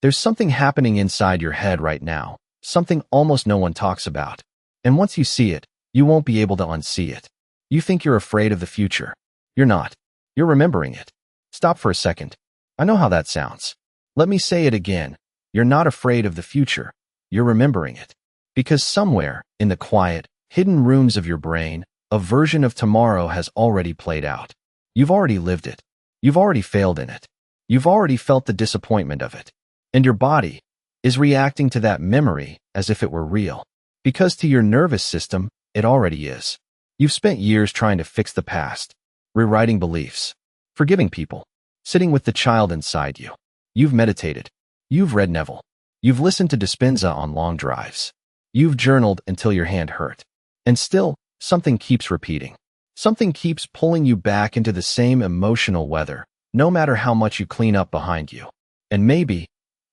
There's something happening inside your head right now, something almost no one talks about. And once you see it, you won't be able to unsee it. You think you're afraid of the future. You're not. You're remembering it. Stop for a second. I know how that sounds. Let me say it again. You're not afraid of the future. You're remembering it. Because somewhere, in the quiet, hidden rooms of your brain, a version of tomorrow has already played out. You've already lived it. You've already failed in it. You've already felt the disappointment of it. And your body is reacting to that memory as if it were real. Because to your nervous system, it already is. You've spent years trying to fix the past, rewriting beliefs, forgiving people, sitting with the child inside you. You've meditated. You've read Neville. You've listened to Dispenza on long drives. You've journaled until your hand hurt. And still, something keeps repeating. Something keeps pulling you back into the same emotional weather, no matter how much you clean up behind you. And maybe,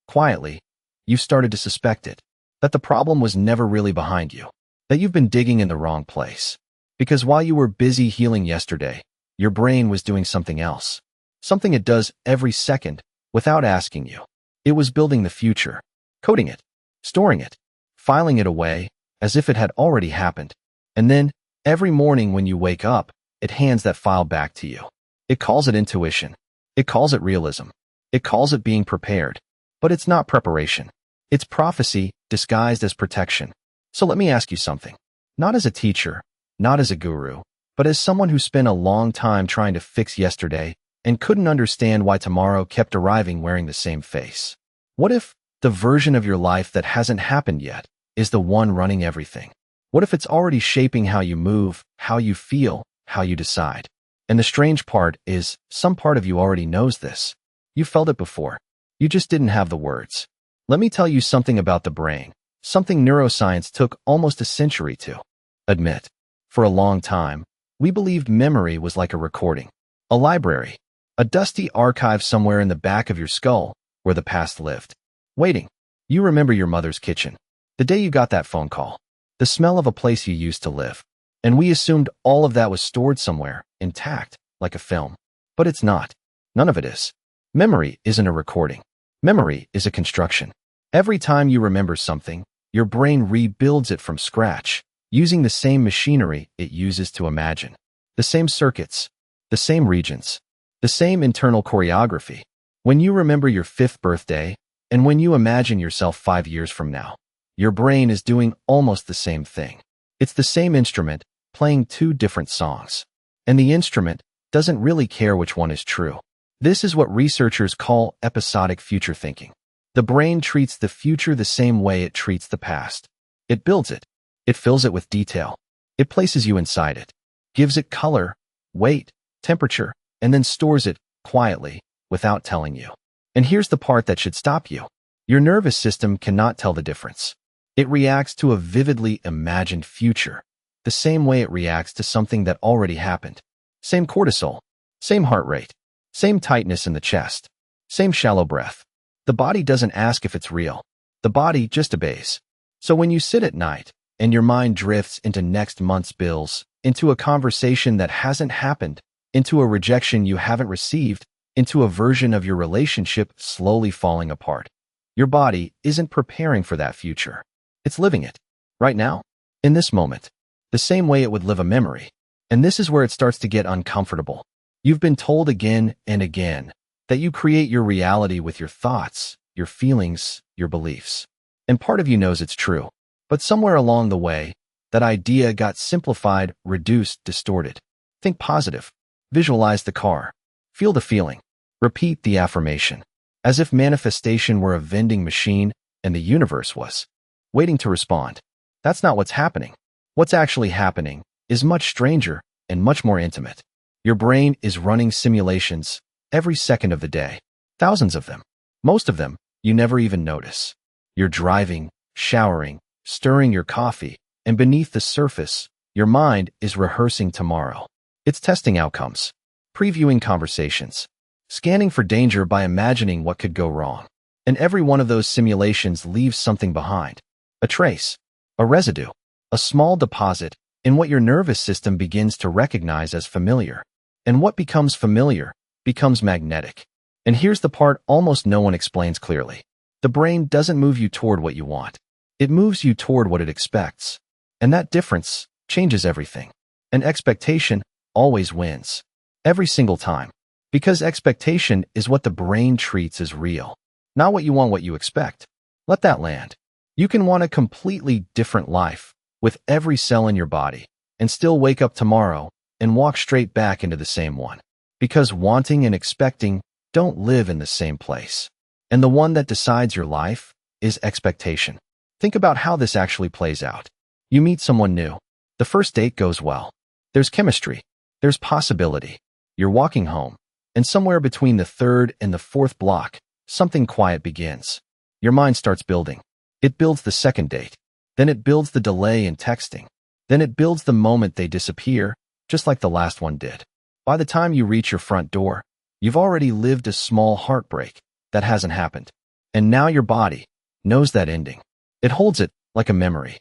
quietly, you've started to suspect it, that the problem was never really behind you, that you've been digging in the wrong place. Because while you were busy healing yesterday, your brain was doing something else. Something it does every second, without asking you. It was building the future, coding it, storing it, filing it away, as if it had already happened. And then, every morning when you wake up, it hands that file back to you. It calls it intuition. It calls it realism. It calls it being prepared. But it's not preparation. It's prophecy disguised as protection. So let me ask you something. Not as a teacher, not as a guru, but as someone who spent a long time trying to fix yesterday and couldn't understand why tomorrow kept arriving wearing the same face. What if the version of your life that hasn't happened yet is the one running everything? What if it's already shaping how you move, how you feel, how you decide? And the strange part is, some part of you already knows this. You felt it before. You just didn't have the words. Let me tell you something about the brain, something neuroscience took almost a century to admit. For a long time, we believed memory was like a recording, a library, a dusty archive somewhere in the back of your skull where the past lived. Waiting. You remember your mother's kitchen, the day you got that phone call, the smell of a place you used to live. And we assumed all of that was stored somewhere, intact, like a film. But it's not. None of it is. Memory isn't a recording. Memory is a construction. Every time you remember something, your brain rebuilds it from scratch, using the same machinery it uses to imagine. The same circuits, the same regions, the same internal choreography. When you remember your 5th birthday, and when you imagine yourself 5 years from now, your brain is doing almost the same thing. It's the same instrument, playing 2 different songs. And the instrument doesn't really care which one is true. This is what researchers call episodic future thinking. The brain treats the future the same way it treats the past. It builds it. It fills it with detail. It places you inside it, gives it color, weight, temperature, and then stores it quietly without telling you. And here's the part that should stop you. Your nervous system cannot tell the difference. It reacts to a vividly imagined future, the same way it reacts to something that already happened. Same cortisol, same heart rate, same tightness in the chest, same shallow breath. The body doesn't ask if it's real. The body just obeys. So when you sit at night and your mind drifts into next month's bills, into a conversation that hasn't happened, into a rejection you haven't received, into a version of your relationship slowly falling apart, your body isn't preparing for that future. It's living it. Right now. In this moment. The same way it would live a memory. And this is where it starts to get uncomfortable. You've been told again and again that you create your reality with your thoughts, your feelings, your beliefs. And part of you knows it's true. But somewhere along the way, that idea got simplified, reduced, distorted. Think positive. Visualize the car. Feel the feeling. Repeat the affirmation. As if manifestation were a vending machine and the universe was waiting to respond. That's not what's happening. What's actually happening is much stranger and much more intimate. Your brain is running simulations every second of the day. Thousands of them. Most of them you never even notice. You're driving, showering, stirring your coffee, and beneath the surface, your mind is rehearsing tomorrow. It's testing outcomes, previewing conversations, scanning for danger by imagining what could go wrong. And every one of those simulations leaves something behind. A trace, a residue, a small deposit in what your nervous system begins to recognize as familiar. And what becomes familiar becomes magnetic. And here's the part almost no one explains clearly. The brain doesn't move you toward what you want. It moves you toward what it expects. And that difference changes everything. An expectation always wins. Every single time. Because expectation is what the brain treats as real. Not what you expect. Let that land. You can want a completely different life with every cell in your body and still wake up tomorrow and walk straight back into the same one. Because wanting and expecting don't live in the same place. And the one that decides your life is expectation. Think about how this actually plays out. You meet someone new. The first date goes well. There's chemistry. There's possibility. You're walking home. And somewhere between the third and the fourth block, something quiet begins. Your mind starts building. It builds the second date. Then it builds the delay in texting. Then it builds the moment they disappear, just like the last one did. By the time you reach your front door, you've already lived a small heartbreak that hasn't happened. And now your body knows that ending. It holds it like a memory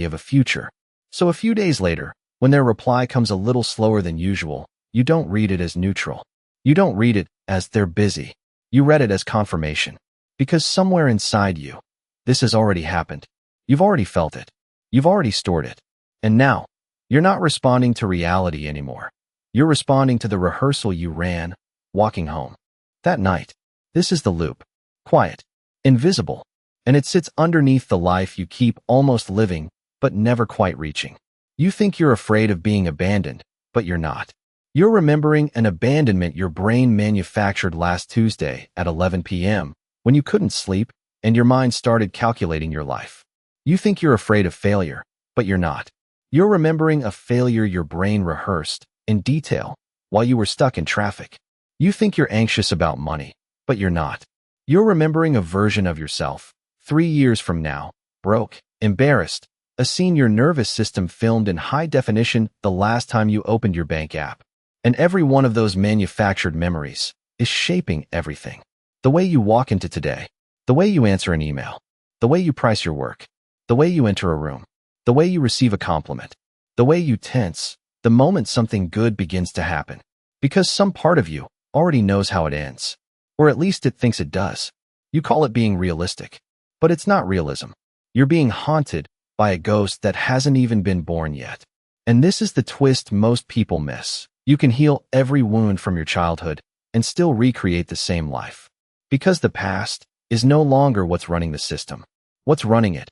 of a future. So a few days later, when their reply comes a little slower than usual, you don't read it as neutral. You don't read it as they're busy. You read it as confirmation. Because somewhere inside you, this has already happened. You've already felt it. You've already stored it. And now, you're not responding to reality anymore. You're responding to the rehearsal you ran, walking home. That night, this is the loop. Quiet. Invisible. And it sits underneath the life you keep almost living, but never quite reaching. You think you're afraid of being abandoned, but you're not. You're remembering an abandonment your brain manufactured last Tuesday at 11 p.m. when you couldn't sleep and your mind started calculating your life. You think you're afraid of failure, but you're not. You're remembering a failure your brain rehearsed in detail while you were stuck in traffic. You think you're anxious about money, but you're not. You're remembering a version of yourself 3 years from now, broke, embarrassed, a scene your nervous system filmed in high definition the last time you opened your bank app. And every one of those manufactured memories is shaping everything. The way you walk into today, the way you answer an email, the way you price your work, the way you enter a room, the way you receive a compliment, the way you tense the moment something good begins to happen. Because some part of you already knows how it ends. Or at least it thinks it does. You call it being realistic. But it's not realism. You're being haunted by a ghost that hasn't even been born yet. And this is the twist most people miss. You can heal every wound from your childhood and still recreate the same life. Because the past is no longer what's running the system. What's running it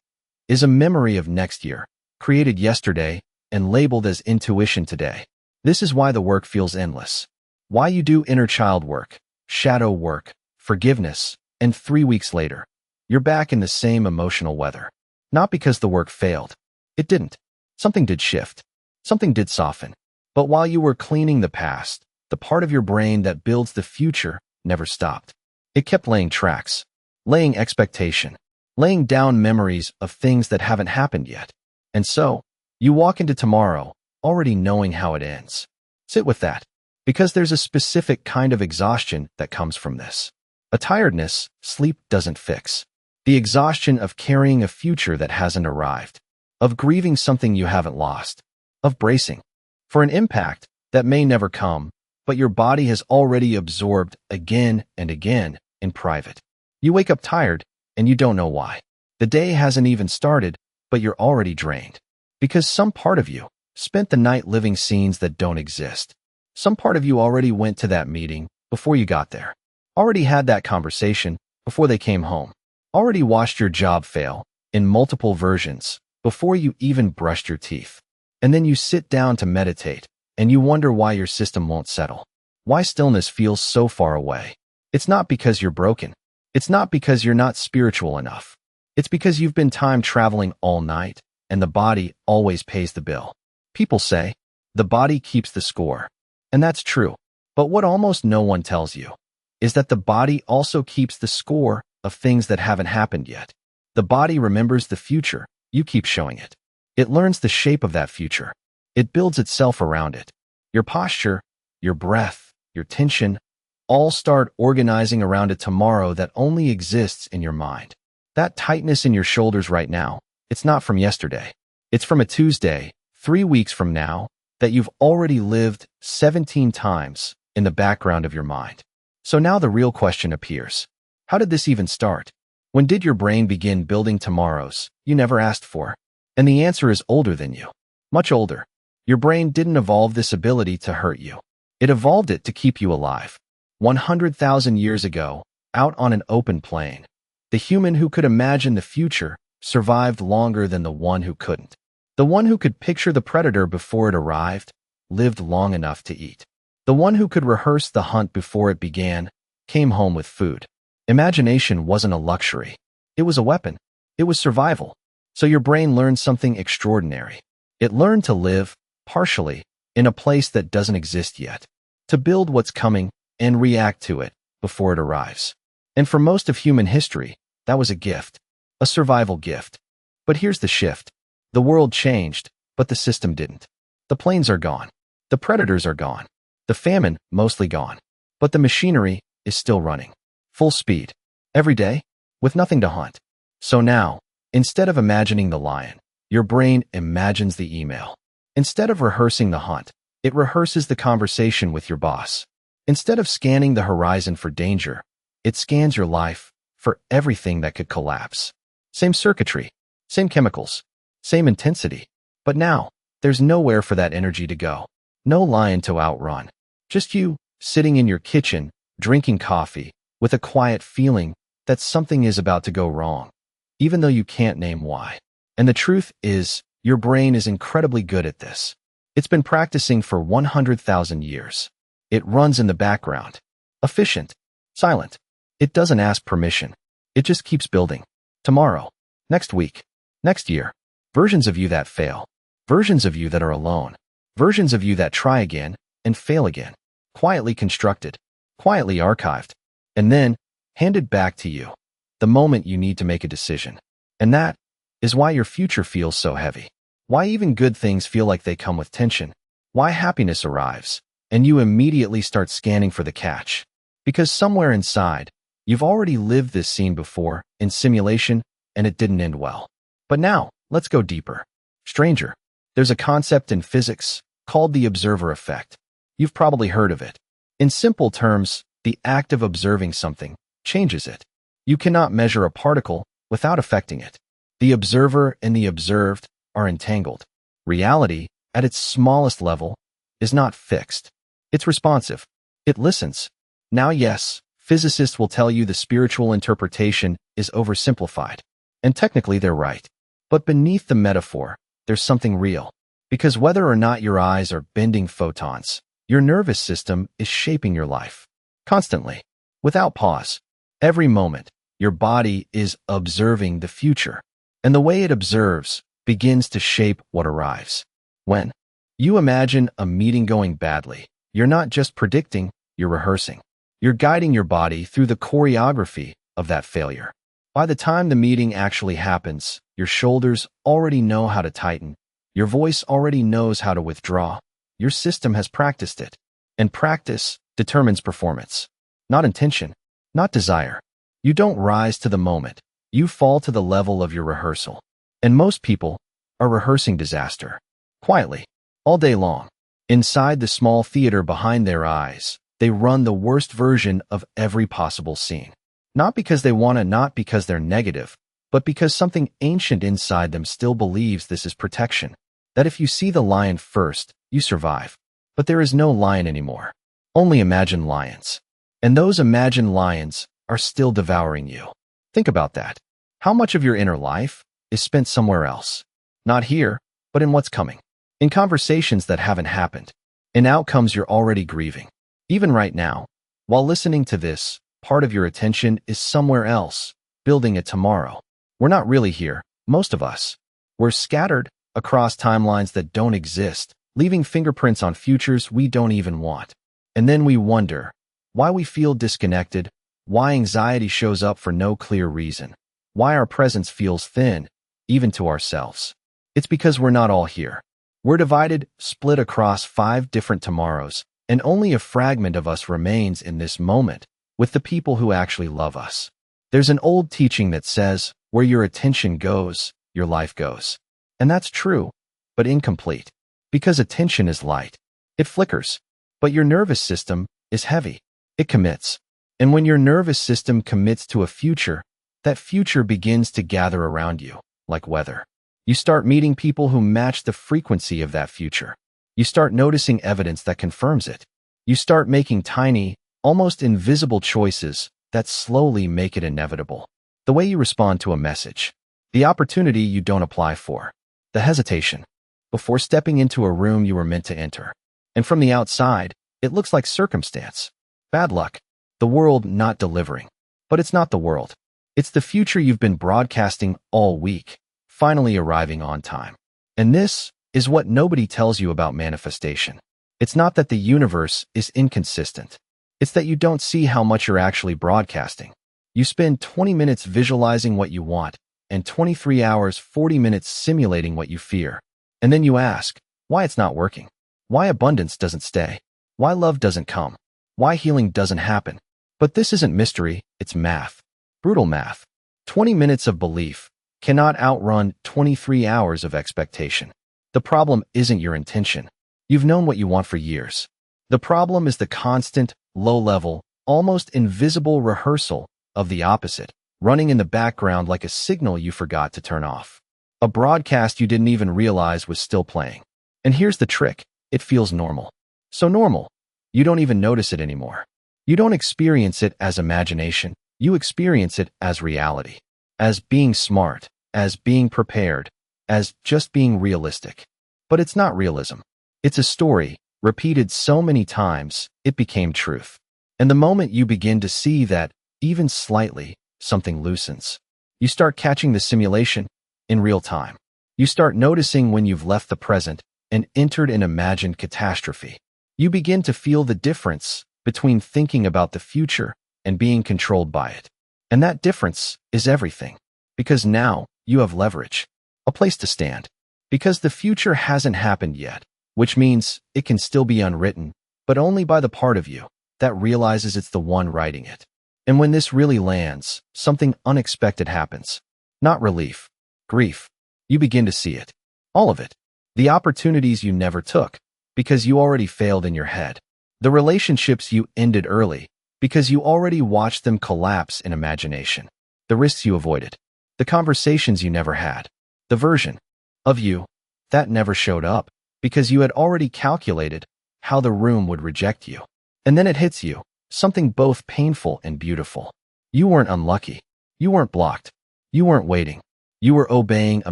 is a memory of next year, created yesterday and labeled as intuition today. This is why the work feels endless. Why you do inner child work, shadow work, forgiveness, and 3 weeks later, you're back in the same emotional weather. Not because the work failed. It didn't. Something did shift. Something did soften. But while you were cleaning the past, the part of your brain that builds the future never stopped. It kept laying tracks, laying expectation, laying down memories of things that haven't happened yet. And so, you walk into tomorrow already knowing how it ends. Sit with that, because there's a specific kind of exhaustion that comes from this. A tiredness sleep doesn't fix. The exhaustion of carrying a future that hasn't arrived, of grieving something you haven't lost, of bracing for an impact that may never come, but your body has already absorbed again and again in private. You wake up tired, and you don't know why. The day hasn't even started, but you're already drained. Because some part of you spent the night living scenes that don't exist. Some part of you already went to that meeting before you got there. Already had that conversation before they came home. Already watched your job fail in multiple versions before you even brushed your teeth. And then you sit down to meditate, and you wonder why your system won't settle. Why stillness feels so far away. It's not because you're broken. It's not because you're not spiritual enough. It's because you've been time traveling all night, and the body always pays the bill. People say, the body keeps the score. And that's true. But what almost no one tells you is that the body also keeps the score of things that haven't happened yet. The body remembers the future. You keep showing it. It learns the shape of that future. It builds itself around it. Your posture, your breath, your tension, all start organizing around a tomorrow that only exists in your mind. That tightness in your shoulders right now, it's not from yesterday. It's from a Tuesday, 3 weeks from now, that you've already lived 17 times in the background of your mind. So now the real question appears. How did this even start? When did your brain begin building tomorrows you never asked for? And the answer is older than you. Much older. Your brain didn't evolve this ability to hurt you. It evolved it to keep you alive. 100,000 years ago, out on an open plain, the human who could imagine the future survived longer than the one who couldn't. The one who could picture the predator before it arrived lived long enough to eat. The one who could rehearse the hunt before it began came home with food. Imagination wasn't a luxury. It was a weapon. It was survival. So your brain learned something extraordinary. It learned to live, partially, in a place that doesn't exist yet, to build what's coming and react to it before it arrives. And for most of human history, that was a gift, a survival gift. But here's the shift. The world changed, but the system didn't. The planes are gone. The predators are gone. The famine, mostly gone. But the machinery is still running. Full speed. Every day, with nothing to hunt. So now, instead of imagining the lion, your brain imagines the email. Instead of rehearsing the hunt, it rehearses the conversation with your boss. Instead of scanning the horizon for danger, it scans your life for everything that could collapse. Same circuitry, same chemicals, same intensity. But now, there's nowhere for that energy to go. No lion to outrun. Just you, sitting in your kitchen, drinking coffee, with a quiet feeling that something is about to go wrong, even though you can't name why. And the truth is, your brain is incredibly good at this. It's been practicing for 100,000 years. It runs in the background. Efficient. Silent. It doesn't ask permission. It just keeps building. Tomorrow. Next week. Next year. Versions of you that fail. Versions of you that are alone. Versions of you that try again and fail again. Quietly constructed. Quietly archived. And then, handed back to you. The moment you need to make a decision. And that is why your future feels so heavy. Why even good things feel like they come with tension. Why happiness arrives, and you immediately start scanning for the catch. Because somewhere inside, you've already lived this scene before, in simulation, and it didn't end well. But now, let's go deeper. Stranger, there's a concept in physics called the observer effect. You've probably heard of it. In simple terms, the act of observing something changes it. You cannot measure a particle without affecting it. The observer and the observed are entangled. Reality, at its smallest level, is not fixed. It's responsive. It listens. Now, yes, physicists will tell you the spiritual interpretation is oversimplified. And technically they're right. But beneath the metaphor, there's something real. Because whether or not your eyes are bending photons, your nervous system is shaping your life. Constantly. Without pause. Every moment, your body is observing the future. And the way it observes begins to shape what arrives. When you imagine a meeting going badly, you're not just predicting, you're rehearsing. You're guiding your body through the choreography of that failure. By the time the meeting actually happens, your shoulders already know how to tighten. Your voice already knows how to withdraw. Your system has practiced it. And practice determines performance. Not intention, not desire. You don't rise to the moment. You fall to the level of your rehearsal. And most people are rehearsing disaster. Quietly. All day long. Inside the small theater behind their eyes, they run the worst version of every possible scene. Not because they want to, not because they're negative, but because something ancient inside them still believes this is protection. That if you see the lion first, you survive. But there is no lion anymore. Only imagined lions. And those imagined lions are still devouring you. Think about that. How much of your inner life is spent somewhere else? Not here, but in what's coming. In conversations that haven't happened. In outcomes you're already grieving. Even right now, while listening to this, part of your attention is somewhere else, building a tomorrow. We're not really here, most of us. We're scattered across timelines that don't exist, leaving fingerprints on futures we don't even want. And then we wonder why we feel disconnected, why anxiety shows up for no clear reason, why our presence feels thin, even to ourselves. It's because we're not all here. We're divided, split across 5 different tomorrows, and only a fragment of us remains in this moment with the people who actually love us. There's an old teaching that says, where your attention goes, your life goes. And that's true, but incomplete. Because attention is light. It flickers. But your nervous system is heavy. It commits. And when your nervous system commits to a future, that future begins to gather around you, like weather. You start meeting people who match the frequency of that future. You start noticing evidence that confirms it. You start making tiny, almost invisible choices that slowly make it inevitable. The way you respond to a message, the opportunity you don't apply for, the hesitation before stepping into a room you were meant to enter. And from the outside, it looks like circumstance, bad luck, the world not delivering. But it's not the world. It's the future you've been broadcasting all week, finally arriving on time. And this is what nobody tells you about manifestation. It's not that the universe is inconsistent. It's that you don't see how much you're actually broadcasting. You spend 20 minutes visualizing what you want and 23 hours, 40 minutes simulating what you fear. And then you ask why it's not working, why abundance doesn't stay, why love doesn't come, why healing doesn't happen. But this isn't mystery, it's math. Brutal math. 20 minutes of belief cannot outrun 23 hours of expectation. The problem isn't your intention. You've known what you want for years. The problem is the constant, low-level, almost invisible rehearsal of the opposite, running in the background like a signal you forgot to turn off. A broadcast you didn't even realize was still playing. And here's the trick. It feels normal. So normal, you don't even notice it anymore. You don't experience it as imagination. You experience it as reality, as being smart, as being prepared, as just being realistic. But it's not realism. It's a story, repeated so many times, it became truth. And the moment you begin to see that, even slightly, something loosens. You start catching the simulation in real time. You start noticing when you've left the present and entered an imagined catastrophe. You begin to feel the difference between thinking about the future and being controlled by it. And that difference is everything. Because now you have leverage, a place to stand. Because the future hasn't happened yet, which means it can still be unwritten, but only by the part of you that realizes it's the one writing it. And when this really lands, something unexpected happens. Not relief, grief. You begin to see it. All of it. The opportunities you never took, because you already failed in your head. The relationships you ended early, because you already watched them collapse in imagination. The risks you avoided. The conversations you never had. The version of you that never showed up, because you had already calculated how the room would reject you. And then it hits you, something both painful and beautiful. You weren't unlucky. You weren't blocked. You weren't waiting. You were obeying a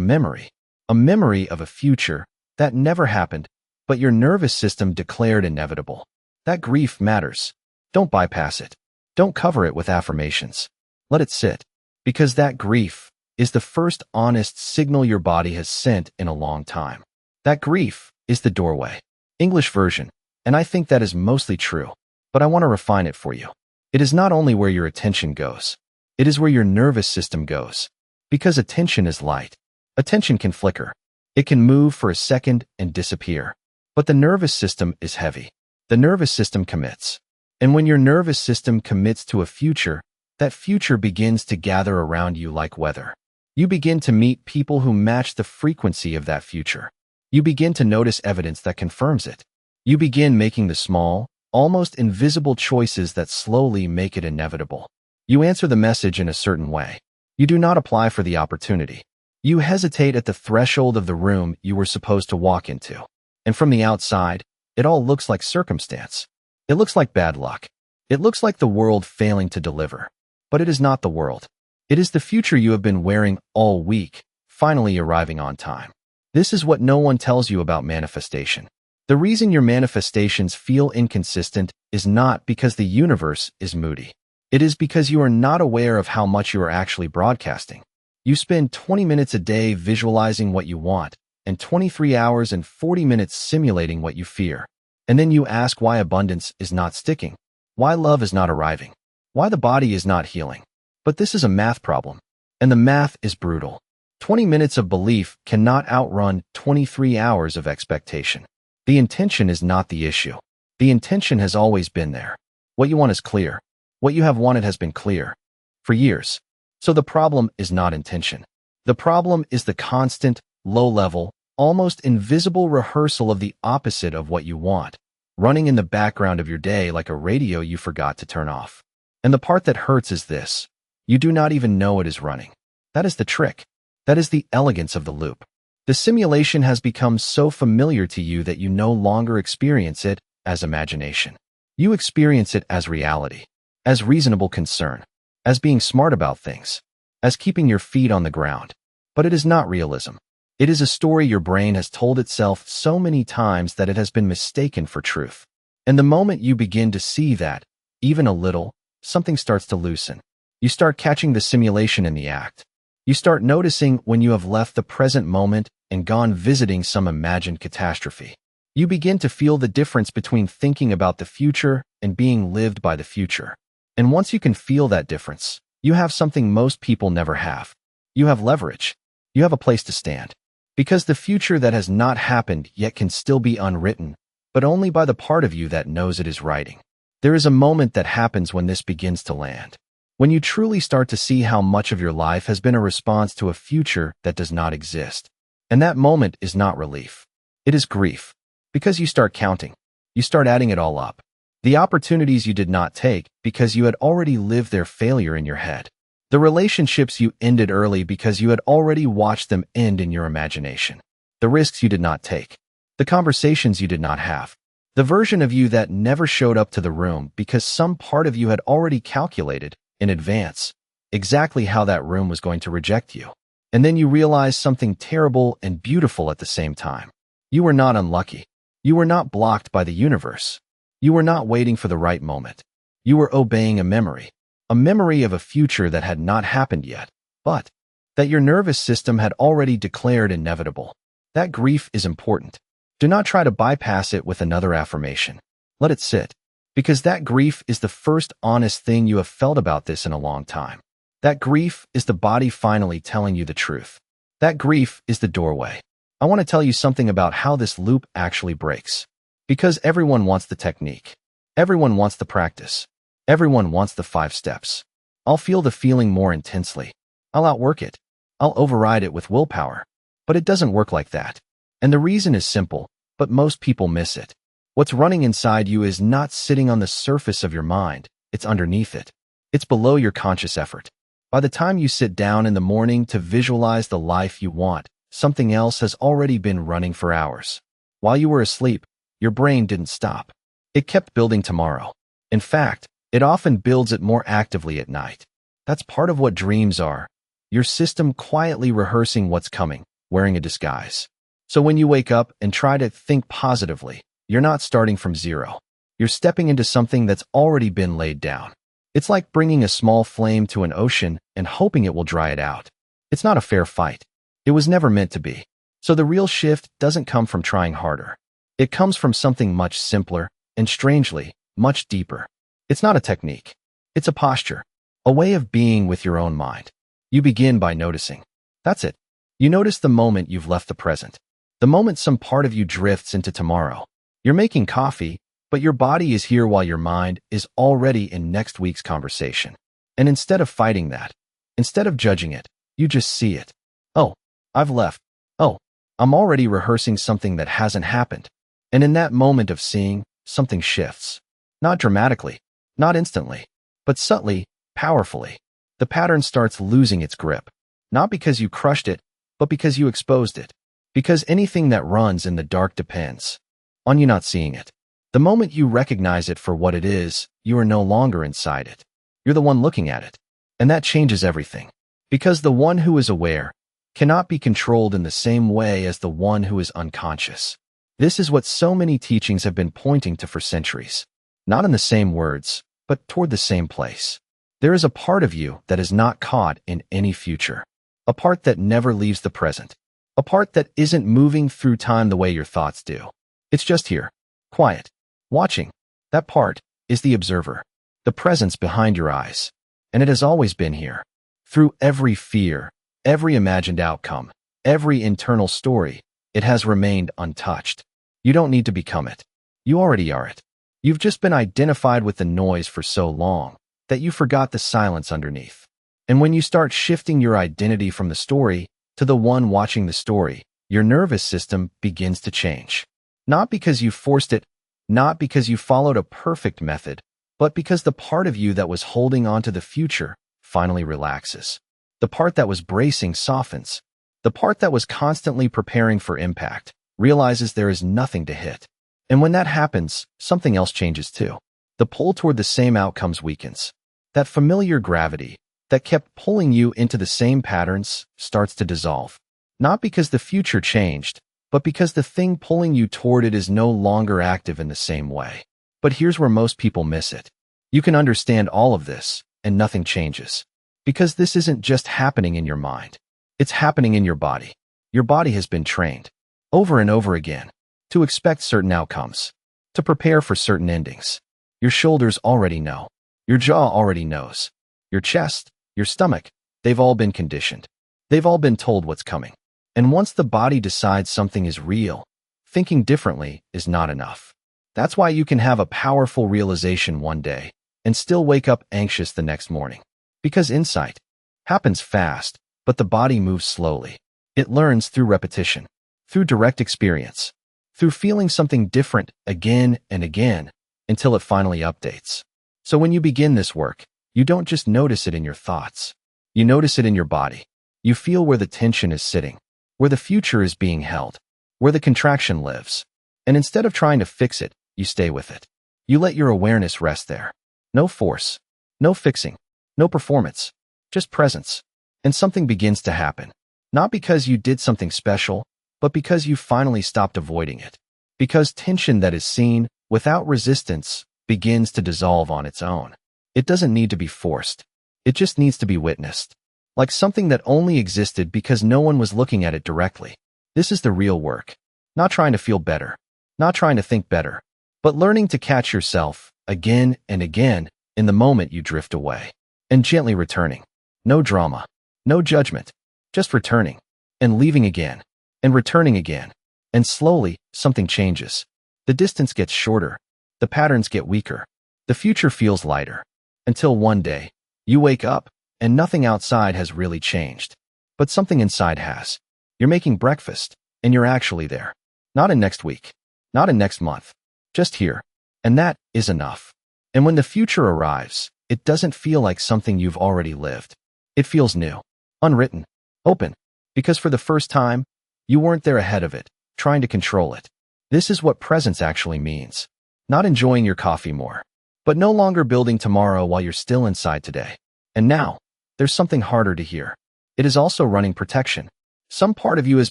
memory of a future that never happened, but your nervous system declared inevitable. That grief matters. Don't bypass it. Don't cover it with affirmations. Let it sit. Because that grief is the first honest signal your body has sent in a long time. That grief is the doorway. English version, and I think that is mostly true, but I want to refine it for you. It is not only where your attention goes. It is where your nervous system goes. Because attention is light. Attention can flicker. It can move for a second and disappear. But the nervous system is heavy. The nervous system commits. And when your nervous system commits to a future, that future begins to gather around you like weather. You begin to meet people who match the frequency of that future. You begin to notice evidence that confirms it. You begin making the small, almost invisible choices that slowly make it inevitable. You answer the message in a certain way. You do not apply for the opportunity. You hesitate at the threshold of the room you were supposed to walk into. And from the outside, it all looks like circumstance. It looks like bad luck. It looks like the world failing to deliver. But it is not the world. It is the future you have been wearing all week, finally arriving on time. This is what no one tells you about manifestation. The reason your manifestations feel inconsistent is not because the universe is moody. It is because you are not aware of how much you are actually broadcasting. You spend 20 minutes a day visualizing what you want, and 23 hours and 40 minutes simulating what you fear. And then you ask why abundance is not sticking, why love is not arriving, why the body is not healing. But this is a math problem, and the math is brutal. 20 minutes of belief cannot outrun 23 hours of expectation. The intention is not the issue. The intention has always been there. What you want is clear. What you have wanted has been clear for years. So the problem is not intention. The problem is the constant, low-level, almost invisible rehearsal of the opposite of what you want, running in the background of your day like a radio you forgot to turn off. And the part that hurts is this. You do not even know it is running. That is the trick. That is the elegance of the loop. The simulation has become so familiar to you that you no longer experience it as imagination. You experience it as reality, as reasonable concern, as being smart about things, as keeping your feet on the ground. But it is not realism. It is a story your brain has told itself so many times that it has been mistaken for truth. And the moment you begin to see that, even a little, something starts to loosen. You start catching the simulation in the act. You start noticing when you have left the present moment and gone visiting some imagined catastrophe. You begin to feel the difference between thinking about the future and being lived by the future. And once you can feel that difference, you have something most people never have. You have leverage. You have a place to stand. Because the future that has not happened yet can still be unwritten, but only by the part of you that knows it is writing. There is a moment that happens when this begins to land. When you truly start to see how much of your life has been a response to a future that does not exist. And that moment is not relief. It is grief. Because you start counting. You start adding it all up. The opportunities you did not take because you had already lived their failure in your head. The relationships you ended early because you had already watched them end in your imagination. The risks you did not take. The conversations you did not have. The version of you that never showed up to the room because some part of you had already calculated, in advance, exactly how that room was going to reject you. And then you realize something terrible and beautiful at the same time. You were not unlucky. You were not blocked by the universe. You were not waiting for the right moment. You were obeying a memory of a future that had not happened yet, but that your nervous system had already declared inevitable. That grief is important. Do not try to bypass it with another affirmation. Let it sit. Because that grief is the first honest thing you have felt about this in a long time. That grief is the body finally telling you the truth. That grief is the doorway. I want to tell you something about how this loop actually breaks. Because everyone wants the technique. Everyone wants the practice. Everyone wants the 5 steps. I'll feel the feeling more intensely. I'll outwork it. I'll override it with willpower. But it doesn't work like that. And the reason is simple, but most people miss it. What's running inside you is not sitting on the surface of your mind, it's underneath it. It's below your conscious effort. By the time you sit down in the morning to visualize the life you want, something else has already been running for hours. While you were asleep, your brain didn't stop. It kept building tomorrow. In fact, it often builds it more actively at night. That's part of what dreams are. Your system quietly rehearsing what's coming, wearing a disguise. So when you wake up and try to think positively, you're not starting from zero. You're stepping into something that's already been laid down. It's like bringing a small flame to an ocean and hoping it will dry it out. It's not a fair fight. It was never meant to be. So the real shift doesn't come from trying harder. It comes from something much simpler and, strangely, much deeper. It's not a technique. It's a posture, a way of being with your own mind. You begin by noticing. That's it. You notice the moment you've left the present. The moment some part of you drifts into tomorrow. You're making coffee, but your body is here while your mind is already in next week's conversation. And instead of fighting that, instead of judging it, you just see it. Oh, I've left. Oh, I'm already rehearsing something that hasn't happened. And in that moment of seeing, something shifts. Not dramatically, not instantly, but subtly, powerfully. The pattern starts losing its grip. Not because you crushed it, but because you exposed it. Because anything that runs in the dark depends on you not seeing it. The moment you recognize it for what it is, you are no longer inside it. You're the one looking at it. And that changes everything. Because the one who is aware cannot be controlled in the same way as the one who is unconscious. This is what so many teachings have been pointing to for centuries. Not in the same words, but toward the same place. There is a part of you that is not caught in any future. A part that never leaves the present. A part that isn't moving through time the way your thoughts do. It's just here, quiet, watching. That part is the observer, the presence behind your eyes. And it has always been here. Through every fear, every imagined outcome, every internal story, it has remained untouched. You don't need to become it. You already are it. You've just been identified with the noise for so long that you forgot the silence underneath. And when you start shifting your identity from the story to the one watching the story, your nervous system begins to change. Not because you forced it, not because you followed a perfect method, but because the part of you that was holding on to the future finally relaxes. The part that was bracing softens. The part that was constantly preparing for impact realizes there is nothing to hit. And when that happens, something else changes too. The pull toward the same outcomes weakens. That familiar gravity that kept pulling you into the same patterns starts to dissolve. Not because the future changed, but because the thing pulling you toward it is no longer active in the same way. But here's where most people miss it. You can understand all of this, and nothing changes. Because this isn't just happening in your mind. It's happening in your body. Your body has been trained, over and over again, to expect certain outcomes, to prepare for certain endings. Your shoulders already know. Your jaw already knows. Your chest, your stomach, they've all been conditioned. They've all been told what's coming. And once the body decides something is real, thinking differently is not enough. That's why you can have a powerful realization one day and still wake up anxious the next morning. Because insight happens fast, but the body moves slowly. It learns through repetition, through direct experience, through feeling something different again and again until it finally updates. So when you begin this work, you don't just notice it in your thoughts. You notice it in your body. You feel where the tension is sitting, where the future is being held, where the contraction lives. And instead of trying to fix it, you stay with it. You let your awareness rest there. No force, no fixing, no performance, just presence. And something begins to happen. Not because you did something special, but because you finally stopped avoiding it. Because tension that is seen, without resistance, begins to dissolve on its own. It doesn't need to be forced. It just needs to be witnessed. Like something that only existed because no one was looking at it directly. This is the real work. Not trying to feel better. Not trying to think better. But learning to catch yourself, again and again, in the moment you drift away. And gently returning. No drama. No judgment. Just returning. And leaving again. And returning again. And slowly, something changes. The distance gets shorter. The patterns get weaker. The future feels lighter. Until one day, you wake up, and nothing outside has really changed. But something inside has. You're making breakfast, and you're actually there. Not in next week. Not in next month. Just here. And that is enough. And when the future arrives, it doesn't feel like something you've already lived. It feels new. Unwritten. Open. Because for the first time, you weren't there ahead of it, trying to control it. This is what presence actually means. Not enjoying your coffee more, but no longer building tomorrow while you're still inside today. And now, there's something harder to hear. It is also running protection. Some part of you has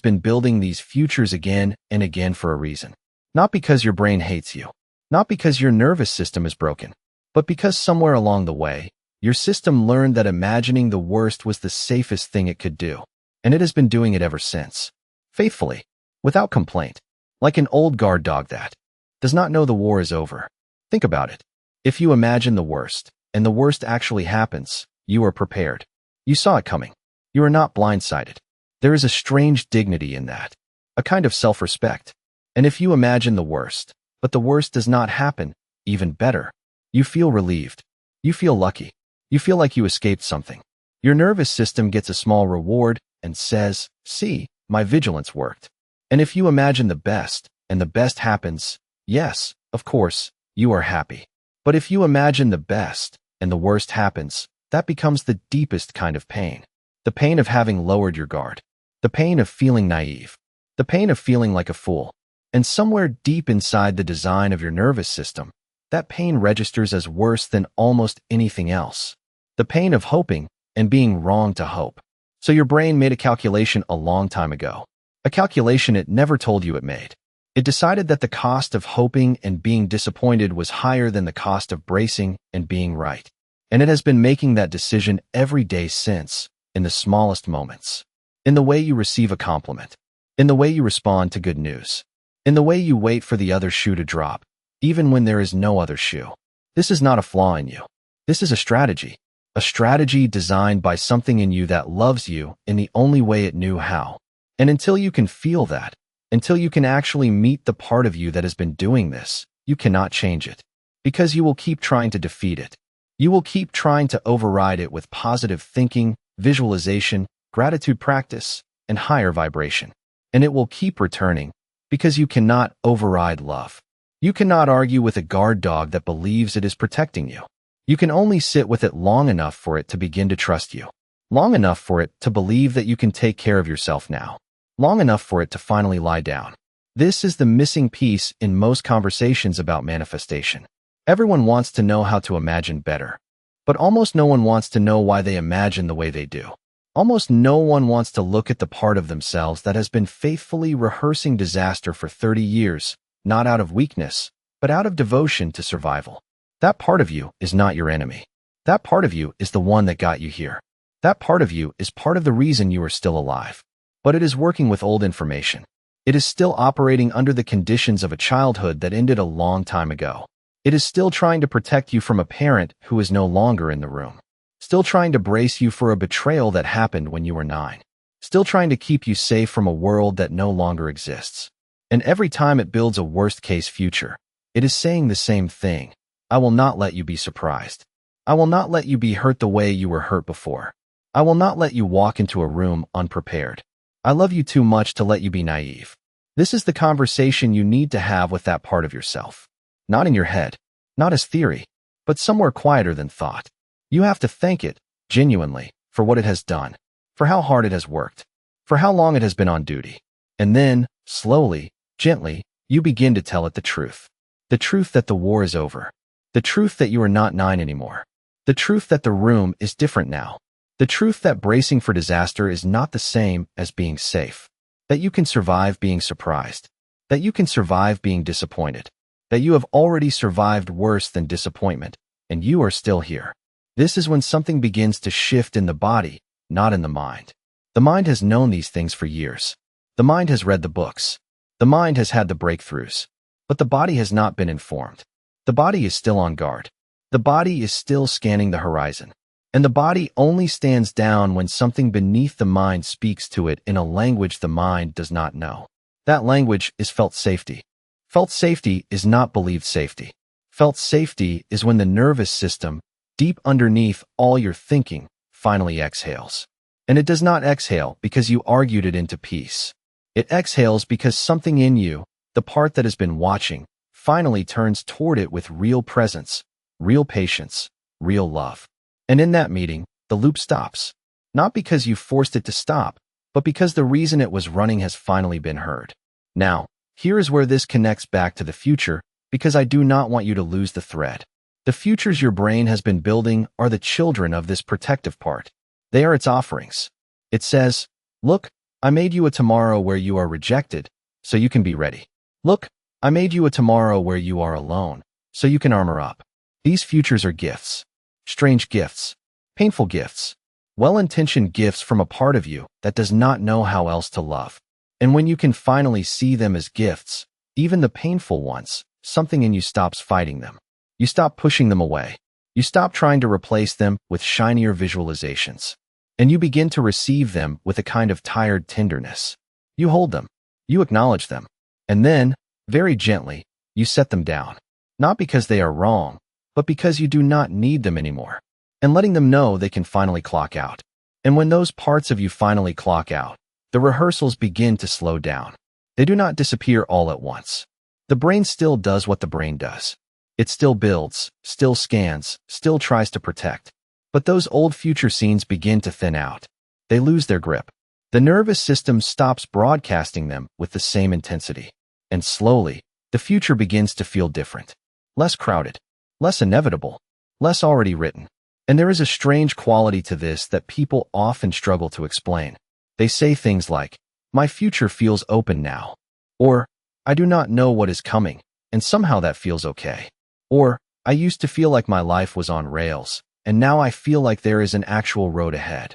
been building these futures again and again for a reason. Not because your brain hates you. Not because your nervous system is broken. But because somewhere along the way, your system learned that imagining the worst was the safest thing it could do. And it has been doing it ever since. Faithfully. Without complaint. Like an old guard dog that does not know the war is over. Think about it. If you imagine the worst, and the worst actually happens, you are prepared. You saw it coming. You are not blindsided. There is a strange dignity in that. A kind of self-respect. And if you imagine the worst, but the worst does not happen, even better. You feel relieved. You feel lucky. You feel like you escaped something. Your nervous system gets a small reward and says, see, my vigilance worked. And if you imagine the best, and the best happens, yes, of course, you are happy. But if you imagine the best, and the worst happens, that becomes the deepest kind of pain. The pain of having lowered your guard. The pain of feeling naive. The pain of feeling like a fool. And somewhere deep inside the design of your nervous system, that pain registers as worse than almost anything else. The pain of hoping and being wrong to hope. So your brain made a calculation a long time ago. A calculation it never told you it made. It decided that the cost of hoping and being disappointed was higher than the cost of bracing and being right. And it has been making that decision every day since, in the smallest moments. In the way you receive a compliment. In the way you respond to good news. In the way you wait for the other shoe to drop, even when there is no other shoe. This is not a flaw in you. This is a strategy. A strategy designed by something in you that loves you in the only way it knew how. And until you can feel that, until you can actually meet the part of you that has been doing this, you cannot change it. Because you will keep trying to defeat it. You will keep trying to override it with positive thinking, visualization, gratitude practice, and higher vibration. And it will keep returning, because you cannot override love. You cannot argue with a guard dog that believes it is protecting you. You can only sit with it long enough for it to begin to trust you. Long enough for it to believe that you can take care of yourself now. Long enough for it to finally lie down. This is the missing piece in most conversations about manifestation. Everyone wants to know how to imagine better, but almost no one wants to know why they imagine the way they do. Almost no one wants to look at the part of themselves that has been faithfully rehearsing disaster for 30 years, not out of weakness, but out of devotion to survival. That part of you is not your enemy. That part of you is the one that got you here. That part of you is part of the reason you are still alive. But it is working with old information. It is still operating under the conditions of a childhood that ended a long time ago. It is still trying to protect you from a parent who is no longer in the room. Still trying to brace you for a betrayal that happened when you were 9. Still trying to keep you safe from a world that no longer exists. And every time it builds a worst-case future, it is saying the same thing. I will not let you be surprised. I will not let you be hurt the way you were hurt before. I will not let you walk into a room unprepared. I love you too much to let you be naive. This is the conversation you need to have with that part of yourself. Not in your head, not as theory, but somewhere quieter than thought. You have to thank it, genuinely, for what it has done, for how hard it has worked, for how long it has been on duty. And then, slowly, gently, you begin to tell it the truth. The truth that the war is over. The truth that you are not 9 anymore. The truth that the room is different now. The truth that bracing for disaster is not the same as being safe. That you can survive being surprised. That you can survive being disappointed. That you have already survived worse than disappointment, and you are still here. This is when something begins to shift in the body, not in the mind. The mind has known these things for years. The mind has read the books. The mind has had the breakthroughs. But the body has not been informed. The body is still on guard. The body is still scanning the horizon. And the body only stands down when something beneath the mind speaks to it in a language the mind does not know. That language is felt safety. Felt safety is not believed safety. Felt safety is when the nervous system, deep underneath all your thinking, finally exhales. And it does not exhale because you argued it into peace. It exhales because something in you, the part that has been watching, finally turns toward it with real presence, real patience, real love. And in that meeting, the loop stops. Not because you forced it to stop, but because the reason it was running has finally been heard. Now, here is where this connects back to the future, because I do not want you to lose the thread. The futures your brain has been building are the children of this protective part. They are its offerings. It says, look, I made you a tomorrow where you are rejected, so you can be ready. Look, I made you a tomorrow where you are alone, so you can armor up. These futures are gifts. Strange gifts. Painful gifts. Well-intentioned gifts from a part of you that does not know how else to love. And when you can finally see them as gifts, even the painful ones, something in you stops fighting them. You stop pushing them away. You stop trying to replace them with shinier visualizations. And you begin to receive them with a kind of tired tenderness. You hold them. You acknowledge them. And then, very gently, you set them down. Not because they are wrong, but because you do not need them anymore. And letting them know they can finally clock out. And when those parts of you finally clock out, the rehearsals begin to slow down. They do not disappear all at once. The brain still does what the brain does. It still builds, still scans, still tries to protect. But those old future scenes begin to thin out. They lose their grip. The nervous system stops broadcasting them with the same intensity. And slowly, the future begins to feel different. Less crowded. Less inevitable. Less already written. And there is a strange quality to this that people often struggle to explain. They say things like, my future feels open now. Or, I do not know what is coming, and somehow that feels okay. Or, I used to feel like my life was on rails, and now I feel like there is an actual road ahead.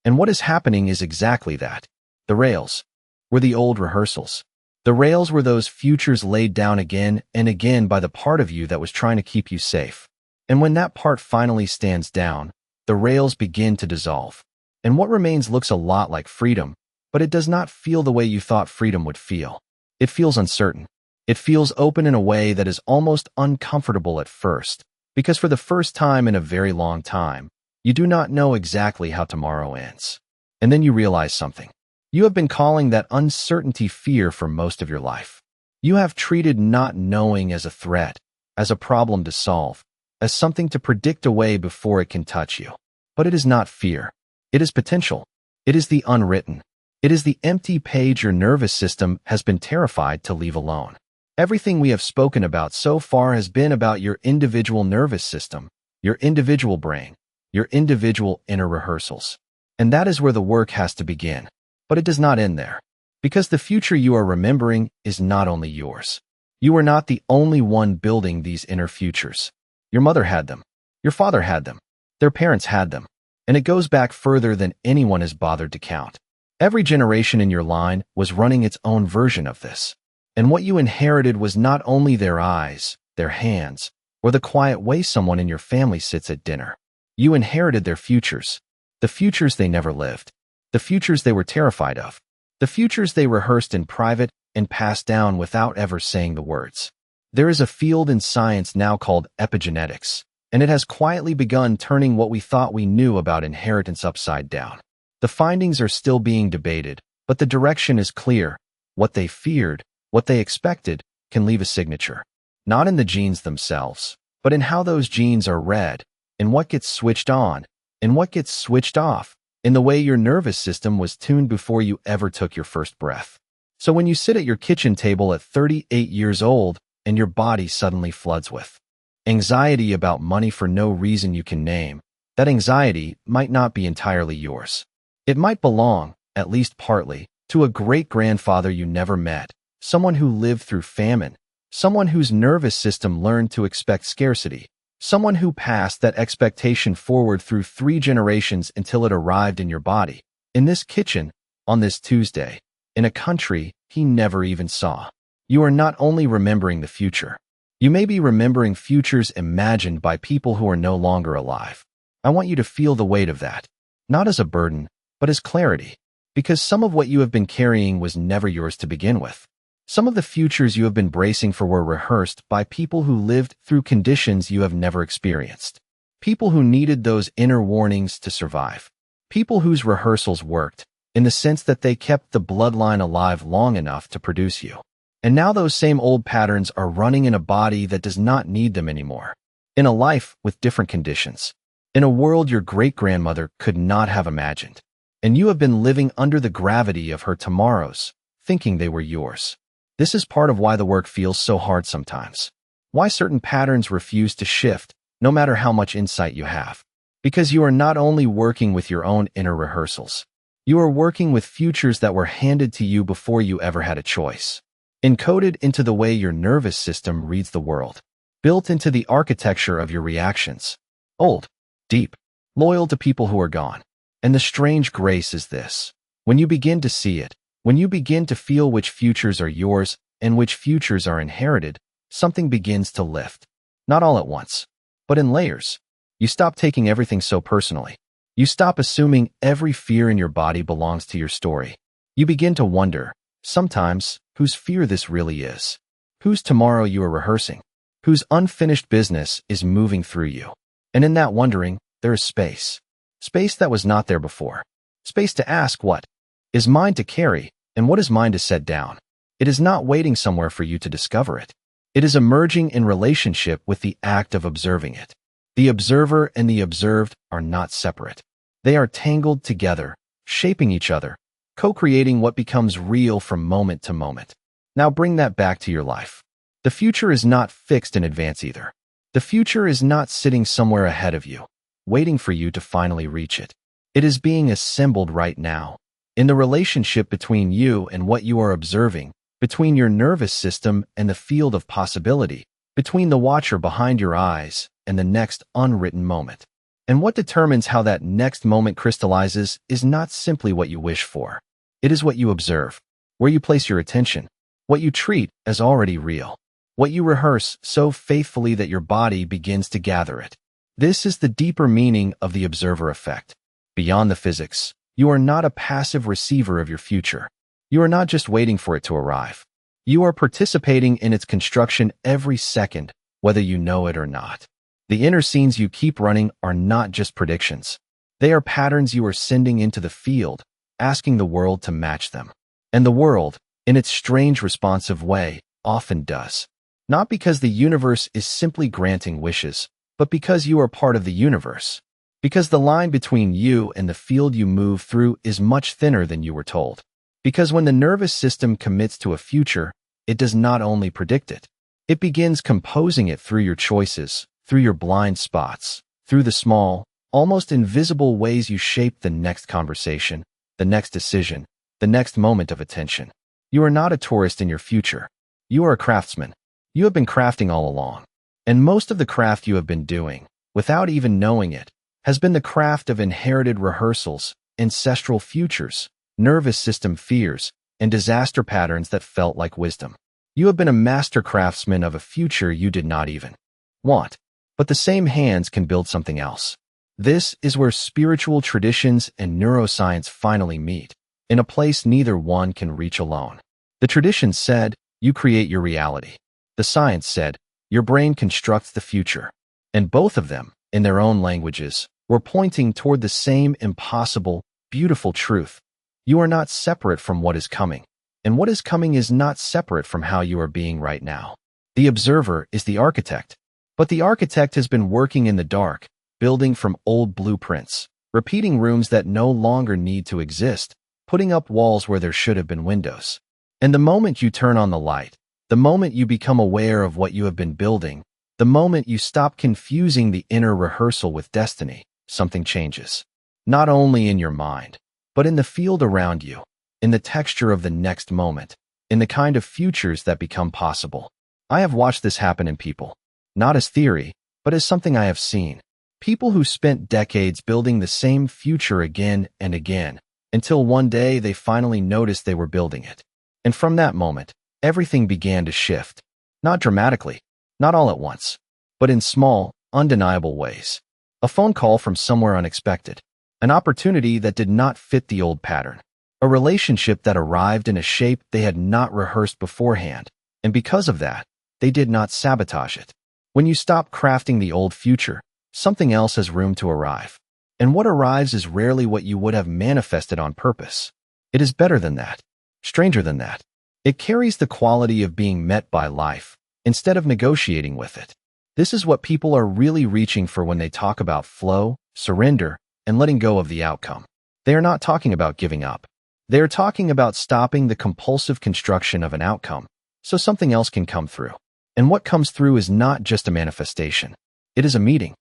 And what is happening is exactly that. The rails were the old rehearsals. The rails were those futures laid down again and again by the part of you that was trying to keep you safe. And when that part finally stands down, the rails begin to dissolve. And what remains looks a lot like freedom, but it does not feel the way you thought freedom would feel. It feels uncertain. It feels open in a way that is almost uncomfortable at first, because for the first time in a very long time, you do not know exactly how tomorrow ends. And then you realize something. You have been calling that uncertainty fear for most of your life. You have treated not knowing as a threat, as a problem to solve, as something to predict away before it can touch you. But it is not fear. It is potential. It is the unwritten. It is the empty page your nervous system has been terrified to leave alone. Everything we have spoken about so far has been about your individual nervous system, your individual brain, your individual inner rehearsals. And that is where the work has to begin. But it does not end there. Because the future you are remembering is not only yours. You are not the only one building these inner futures. Your mother had them. Your father had them. Their parents had them. And it goes back further than anyone has bothered to count. Every generation in your line was running its own version of this. And what you inherited was not only their eyes, their hands, or the quiet way someone in your family sits at dinner. You inherited their futures. The futures they never lived. The futures they were terrified of. The futures they rehearsed in private and passed down without ever saying the words. There is a field in science now called epigenetics, and it has quietly begun turning what we thought we knew about inheritance upside down. The findings are still being debated, but the direction is clear. What they feared, what they expected, can leave a signature. Not in the genes themselves, but in how those genes are read, in what gets switched on, in what gets switched off, in the way your nervous system was tuned before you ever took your first breath. So when you sit at your kitchen table at 38 years old and your body suddenly floods with anxiety about money for no reason you can name, that anxiety might not be entirely yours. It might belong, at least partly, to a great-grandfather you never met, someone who lived through famine, someone whose nervous system learned to expect scarcity, someone who passed that expectation forward through 3 generations until it arrived in your body, in this kitchen, on this Tuesday, in a country he never even saw. You are not only remembering the future. You may be remembering futures imagined by people who are no longer alive. I want you to feel the weight of that, not as a burden, but as clarity, because some of what you have been carrying was never yours to begin with. Some of the futures you have been bracing for were rehearsed by people who lived through conditions you have never experienced. People who needed those inner warnings to survive. People whose rehearsals worked, in the sense that they kept the bloodline alive long enough to produce you. And now those same old patterns are running in a body that does not need them anymore. In a life with different conditions. In a world your great-grandmother could not have imagined. And you have been living under the gravity of her tomorrows, thinking they were yours. This is part of why the work feels so hard sometimes. Why certain patterns refuse to shift, no matter how much insight you have. Because you are not only working with your own inner rehearsals. You are working with futures that were handed to you before you ever had a choice. Encoded into the way your nervous system reads the world. Built into the architecture of your reactions. Old, deep, loyal to people who are gone. And the strange grace is this. When you begin to see it, when you begin to feel which futures are yours and which futures are inherited, something begins to lift. Not all at once, but in layers. You stop taking everything so personally. You stop assuming every fear in your body belongs to your story. You begin to wonder, sometimes, whose fear this really is. Whose tomorrow you are rehearsing. Whose unfinished business is moving through you. And in that wondering, there is space. Space that was not there before. Space to ask what is mine to carry and what is mine to set down. It is not waiting somewhere for you to discover it. It is emerging in relationship with the act of observing it. The observer and the observed are not separate. They are tangled together, shaping each other, co-creating what becomes real from moment to moment. Now bring that back to your life. The future is not fixed in advance either. The future is not sitting somewhere ahead of you, waiting for you to finally reach it. It is being assembled right now, in the relationship between you and what you are observing, between your nervous system and the field of possibility, between the watcher behind your eyes and the next unwritten moment. And what determines how that next moment crystallizes is not simply what you wish for. It is what you observe, where you place your attention, what you treat as already real, what you rehearse so faithfully that your body begins to gather it. This is the deeper meaning of the observer effect. Beyond the physics, you are not a passive receiver of your future. You are not just waiting for it to arrive. You are participating in its construction every second, whether you know it or not. The inner scenes you keep running are not just predictions. They are patterns you are sending into the field, asking the world to match them. And the world, in its strange responsive way, often does. Not because the universe is simply granting wishes, but because you are part of the universe. Because the line between you and the field you move through is much thinner than you were told. Because when the nervous system commits to a future, it does not only predict it. It begins composing it through your choices, through your blind spots, through the small, almost invisible ways you shape the next conversation, the next decision, the next moment of attention. You are not a tourist in your future. You are a craftsman. You have been crafting all along. And most of the craft you have been doing, without even knowing it, has been the craft of inherited rehearsals, ancestral futures, nervous system fears, and disaster patterns that felt like wisdom. You have been a master craftsman of a future you did not even want. But the same hands can build something else. This is where spiritual traditions and neuroscience finally meet, in a place neither one can reach alone. The tradition said, you create your reality. The science said, your brain constructs the future. And both of them, in their own languages, were pointing toward the same impossible, beautiful truth. You are not separate from what is coming, and what is coming is not separate from how you are being right now. The observer is the architect, but the architect has been working in the dark, building from old blueprints, repeating rooms that no longer need to exist, putting up walls where there should have been windows. And the moment you turn on the light, the moment you become aware of what you have been building, the moment you stop confusing the inner rehearsal with destiny, something changes. Not only in your mind, but in the field around you, in the texture of the next moment, in the kind of futures that become possible. I have watched this happen in people, not as theory, but as something I have seen. People who spent decades building the same future again and again, until one day they finally noticed they were building it. And from that moment, everything began to shift. Not dramatically, not all at once, but in small, undeniable ways. A phone call from somewhere unexpected. An opportunity that did not fit the old pattern. A relationship that arrived in a shape they had not rehearsed beforehand. And because of that, they did not sabotage it. When you stop crafting the old future, something else has room to arrive. And what arrives is rarely what you would have manifested on purpose. It is better than that. Stranger than that. It carries the quality of being met by life, instead of negotiating with it. This is what people are really reaching for when they talk about flow, surrender, and letting go of the outcome. They are not talking about giving up. They are talking about stopping the compulsive construction of an outcome, so something else can come through. And what comes through is not just a manifestation. It is a meeting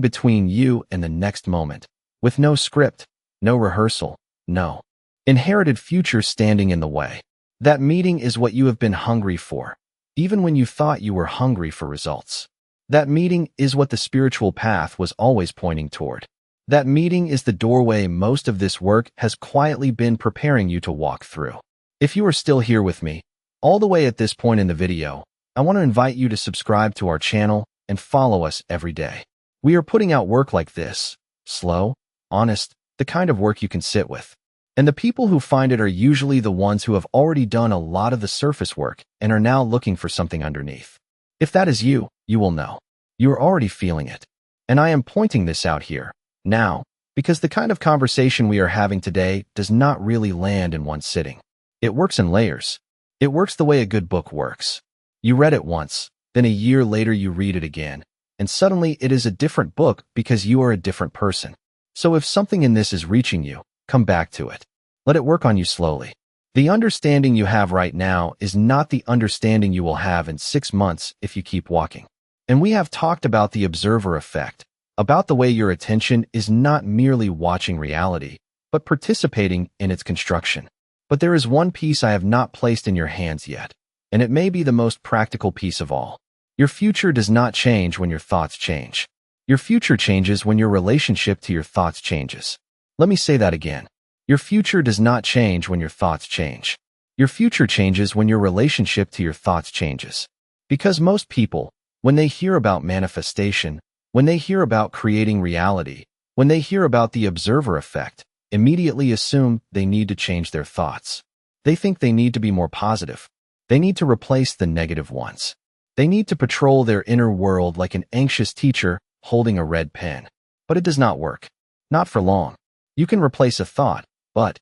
between you and the next moment, with no script, no rehearsal, no inherited future standing in the way. That meeting is what you have been hungry for, even when you thought you were hungry for results. That meeting is what the spiritual path was always pointing toward. That meeting is the doorway most of this work has quietly been preparing you to walk through. If you are still here with me, all the way at this point in the video, I want to invite you to subscribe to our channel and follow us every day. We are putting out work like this, slow, honest, the kind of work you can sit with. And the people who find it are usually the ones who have already done a lot of the surface work and are now looking for something underneath. If that is you, you will know. You are already feeling it. And I am pointing this out here, now, because the kind of conversation we are having today does not really land in one sitting. It works in layers. It works the way a good book works. You read it once, then a year later you read it again, and suddenly it is a different book because you are a different person. So if something in this is reaching you, come back to it. Let it work on you slowly. The understanding you have right now is not the understanding you will have in 6 months if you keep walking. And we have talked about the observer effect, about the way your attention is not merely watching reality, but participating in its construction. But there is one piece I have not placed in your hands yet, and it may be the most practical piece of all. Your future does not change when your thoughts change. Your future changes when your relationship to your thoughts changes. Let me say that again. Your future does not change when your thoughts change. Your future changes when your relationship to your thoughts changes. Because most people, when they hear about manifestation, when they hear about creating reality, when they hear about the observer effect, immediately assume they need to change their thoughts. They think they need to be more positive. They need to replace the negative ones. They need to patrol their inner world like an anxious teacher holding a red pen. But it does not work. Not for long. You can replace a thought, but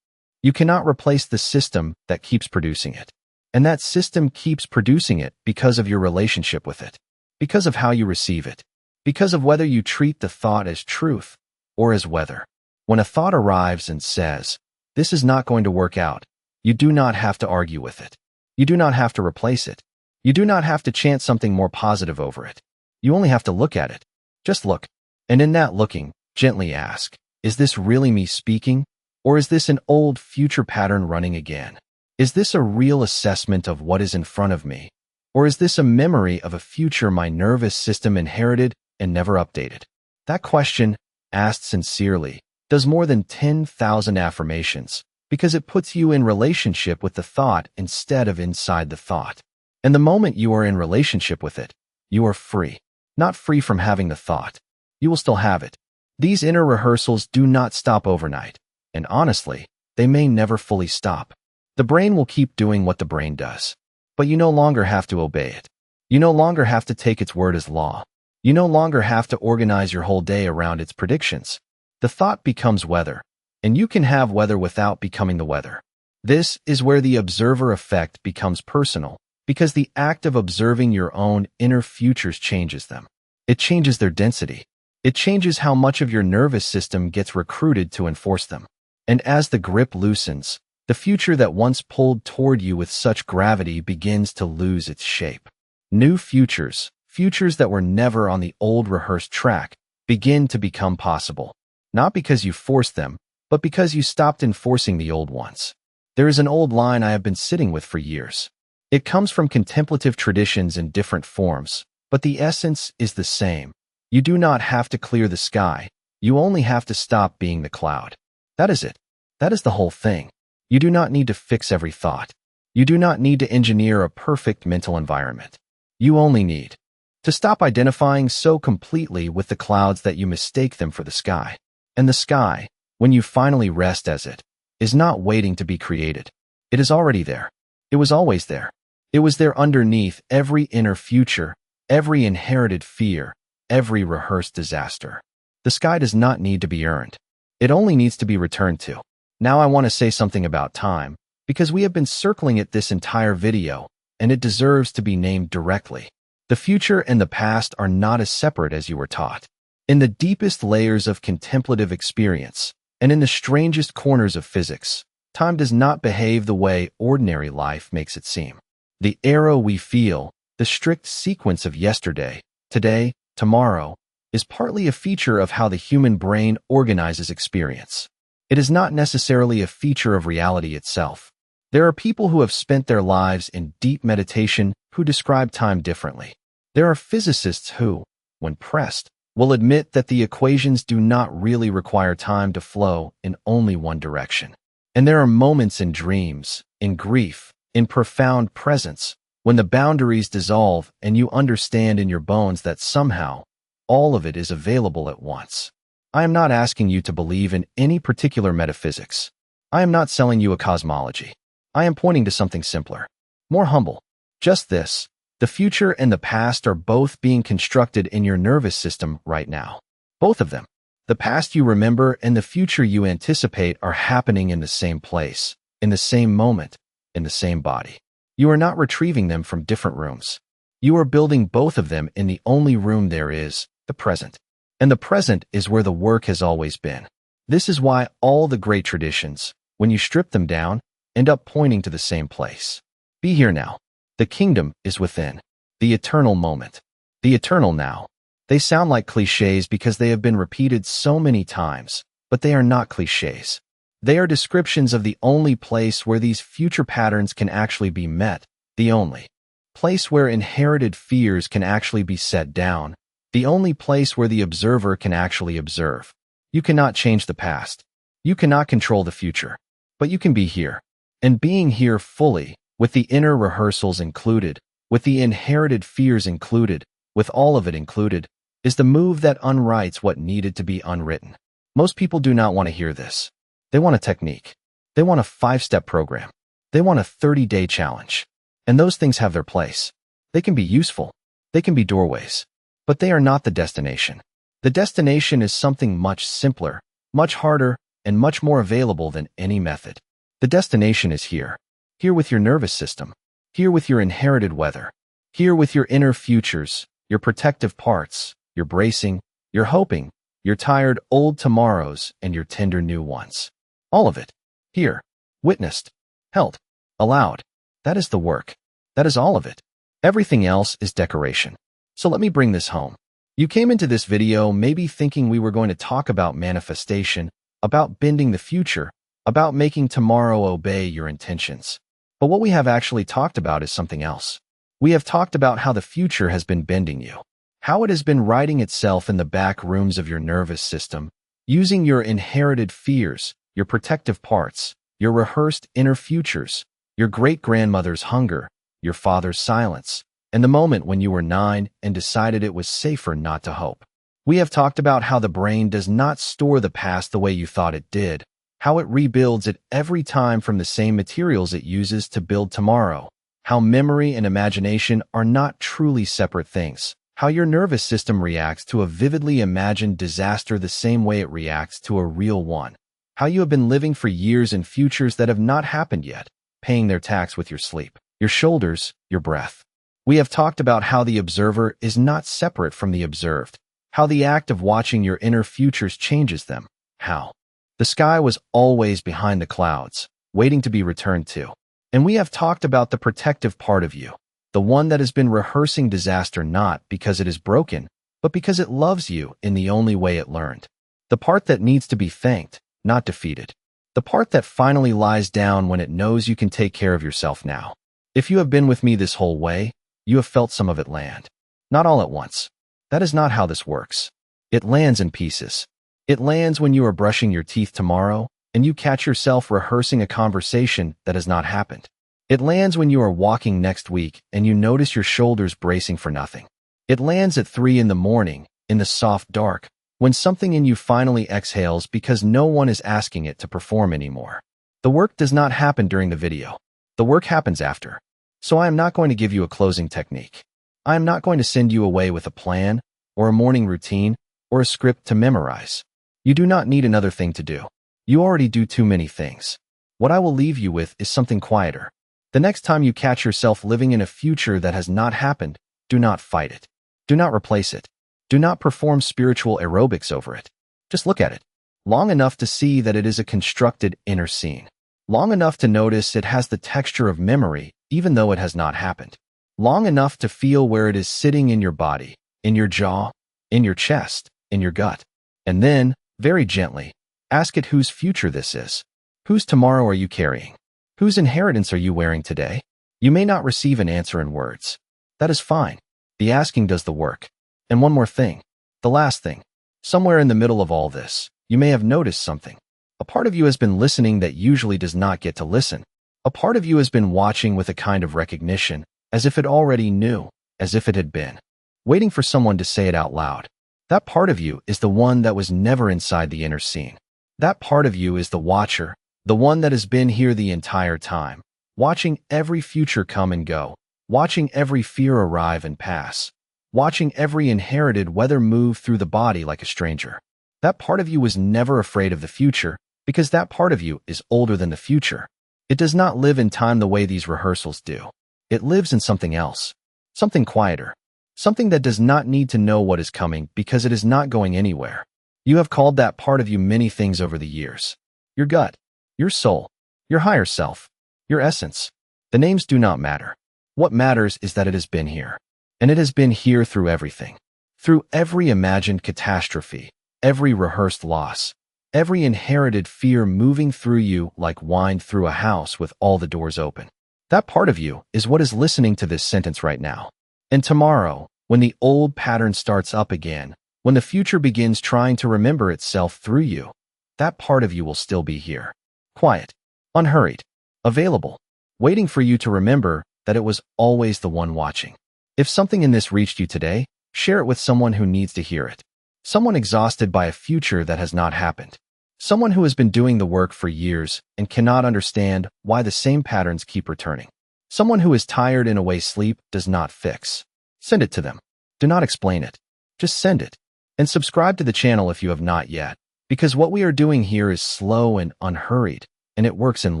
you cannot replace the system that keeps producing it. And that system keeps producing it because of your relationship with it, because of how you receive it. because of whether you treat the thought as truth or as weather. When a thought arrives and says, "This is not going to work out," you do not have to argue with it. You do not have to replace it. You do not have to chant something more positive over it. You only have to look at it. Just look. And in that looking, gently ask, is this really me speaking? Or is this an old future pattern running again? Is this a real assessment of what is in front of me? Or is this a memory of a future my nervous system inherited and never updated? That question, asked sincerely, does more than 10,000 affirmations because it puts you in relationship with the thought instead of inside the thought. And the moment you are in relationship with it, you are free. Not free from having the thought. You will still have it. These inner rehearsals do not stop overnight. And honestly, they may never fully stop. The brain will keep doing what the brain does. But you no longer have to obey it. You no longer have to take its word as law. You no longer have to organize your whole day around its predictions. The thought becomes weather, and you can have weather without becoming the weather. This is where the observer effect becomes personal, because the act of observing your own inner futures changes them. It changes their density. It changes how much of your nervous system gets recruited to enforce them. And as the grip loosens, the future that once pulled toward you with such gravity begins to lose its shape. New futures, futures that were never on the old rehearsed track, begin to become possible. Not because you forced them, but because you stopped enforcing the old ones. There is an old line I have been sitting with for years. It comes from contemplative traditions in different forms, but the essence is the same. You do not have to clear the sky. You only have to stop being the cloud. That is it. That is the whole thing. You do not need to fix every thought. You do not need to engineer a perfect mental environment. You only need to stop identifying so completely with the clouds that you mistake them for the sky. And the sky, when you finally rest as it, is not waiting to be created. It is already there. It was always there. It was there underneath every inner future, every inherited fear, every rehearsed disaster. The sky does not need to be earned. It only needs to be returned to. Now I want to say something about time, because we have been circling it this entire video, and it deserves to be named directly. The future and the past are not as separate as you were taught. In the deepest layers of contemplative experience, and in the strangest corners of physics, time does not behave the way ordinary life makes it seem. The arrow we feel, the strict sequence of yesterday, today, tomorrow, is partly a feature of how the human brain organizes experience. It is not necessarily a feature of reality itself. There are people who have spent their lives in deep meditation who describe time differently. There are physicists who, when pressed, will admit that the equations do not really require time to flow in only one direction. And there are moments in dreams, in grief, in profound presence, when the boundaries dissolve and you understand in your bones that somehow, all of it is available at once. I am not asking you to believe in any particular metaphysics. I am not selling you a cosmology. I am pointing to something simpler, more humble. Just this: the future and the past are both being constructed in your nervous system right now. Both of them. The past you remember and the future you anticipate are happening in the same place, in the same moment, in the same body. You are not retrieving them from different rooms. You are building both of them in the only room there is, the present. And the present is where the work has always been. This is why all the great traditions, when you strip them down, end up pointing to the same place. Be here now. The kingdom is within. The eternal moment. The eternal now. They sound like cliches because they have been repeated so many times, but they are not cliches. They are descriptions of the only place where these future patterns can actually be met, the only place where inherited fears can actually be set down, the only place where the observer can actually observe. You cannot change the past. You cannot control the future, but you can be here. And being here fully, with the inner rehearsals included, with the inherited fears included, with all of it included, is the move that unwrites what needed to be unwritten. Most people do not want to hear this. They want a technique. They want a 5-step program. They want a 30-day challenge. And those things have their place. They can be useful. They can be doorways. But they are not the destination. The destination is something much simpler, much harder, and much more available than any method. The destination is here. Here with your nervous system. Here with your inherited weather. Here with your inner futures, your protective parts, your bracing, your hoping, your tired old tomorrows, and your tender new ones. All of it. Here. Witnessed. Held. Allowed. That is the work. That is all of it. Everything else is decoration. So let me bring this home. You came into this video maybe thinking we were going to talk about manifestation, about bending the future, about making tomorrow obey your intentions. But what we have actually talked about is something else. We have talked about how the future has been bending you, how it has been writing itself in the back rooms of your nervous system, using your inherited fears, your protective parts, your rehearsed inner futures, your great-grandmother's hunger, your father's silence, and the moment when you were 9 and decided it was safer not to hope. We have talked about how the brain does not store the past the way you thought it did, how it rebuilds it every time from the same materials it uses to build tomorrow, how memory and imagination are not truly separate things, how your nervous system reacts to a vividly imagined disaster the same way it reacts to a real one, how you have been living for years in futures that have not happened yet, paying their tax with your sleep, your shoulders, your breath. We have talked about how the observer is not separate from the observed, how the act of watching your inner futures changes them, how the sky was always behind the clouds, waiting to be returned to. And we have talked about the protective part of you, the one that has been rehearsing disaster not because it is broken, but because it loves you in the only way it learned. The part that needs to be thanked, not defeated. The part that finally lies down when it knows you can take care of yourself now. If you have been with me this whole way, you have felt some of it land. Not all at once. That is not how this works. It lands in pieces. It lands when you are brushing your teeth tomorrow and you catch yourself rehearsing a conversation that has not happened. It lands when you are walking next week and you notice your shoulders bracing for nothing. It lands at 3 in the morning, in the soft dark, when something in you finally exhales because no one is asking it to perform anymore. The work does not happen during the video. The work happens after. So I am not going to give you a closing technique. I am not going to send you away with a plan, or a morning routine, or a script to memorize. You do not need another thing to do. You already do too many things. What I will leave you with is something quieter. The next time you catch yourself living in a future that has not happened, do not fight it. Do not replace it. Do not perform spiritual aerobics over it. Just look at it. Long enough to see that it is a constructed inner scene. Long enough to notice it has the texture of memory, even though it has not happened. Long enough to feel where it is sitting in your body, in your jaw, in your chest, in your gut. And then, very gently, ask it whose future this is. Whose tomorrow are you carrying? Whose inheritance are you wearing today? You may not receive an answer in words. That is fine. The asking does the work. And one more thing. The last thing. Somewhere in the middle of all this, you may have noticed something. A part of you has been listening that usually does not get to listen. A part of you has been watching with a kind of recognition, as if it already knew, as if it had been, waiting for someone to say it out loud. That part of you is the one that was never inside the inner scene. That part of you is the watcher, the one that has been here the entire time, watching every future come and go, watching every fear arrive and pass, watching every inherited weather move through the body like a stranger. That part of you was never afraid of the future, because that part of you is older than the future. It does not live in time the way these rehearsals do. It lives in something else, something quieter, something that does not need to know what is coming because it is not going anywhere. You have called that part of you many things over the years. Your gut, your soul, your higher self, your essence. The names do not matter. What matters is that it has been here. And it has been here through everything. Through every imagined catastrophe, every rehearsed loss, every inherited fear moving through you like wind through a house with all the doors open. That part of you is what is listening to this sentence right now. And tomorrow, when the old pattern starts up again, when the future begins trying to remember itself through you, that part of you will still be here. Quiet, unhurried, available, waiting for you to remember that it was always the one watching. If something in this reached you today, share it with someone who needs to hear it. Someone exhausted by a future that has not happened. Someone who has been doing the work for years and cannot understand why the same patterns keep returning. Someone who is tired in a way sleep does not fix. Send it to them. Do not explain it. Just send it. And subscribe to the channel if you have not yet, because what we are doing here is slow and unhurried, and it works in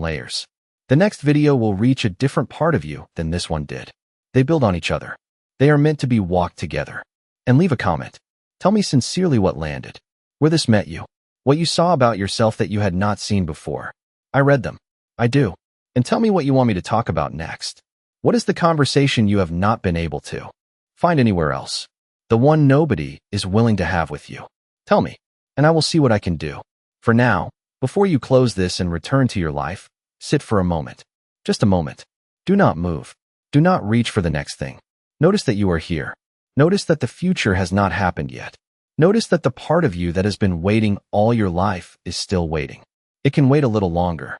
layers. The next video will reach a different part of you than this one did. They build on each other. They are meant to be walked together. And leave a comment. Tell me sincerely what landed, where this met you, what you saw about yourself that you had not seen before. I read them. I do. And tell me what you want me to talk about next. What is the conversation you have not been able to find anywhere else? The one nobody is willing to have with you. Tell me, and I will see what I can do. For now, before you close this and return to your life, sit for a moment. Just a moment. Do not move. Do not reach for the next thing. Notice that you are here. Notice that the future has not happened yet. Notice that the part of you that has been waiting all your life is still waiting. It can wait a little longer.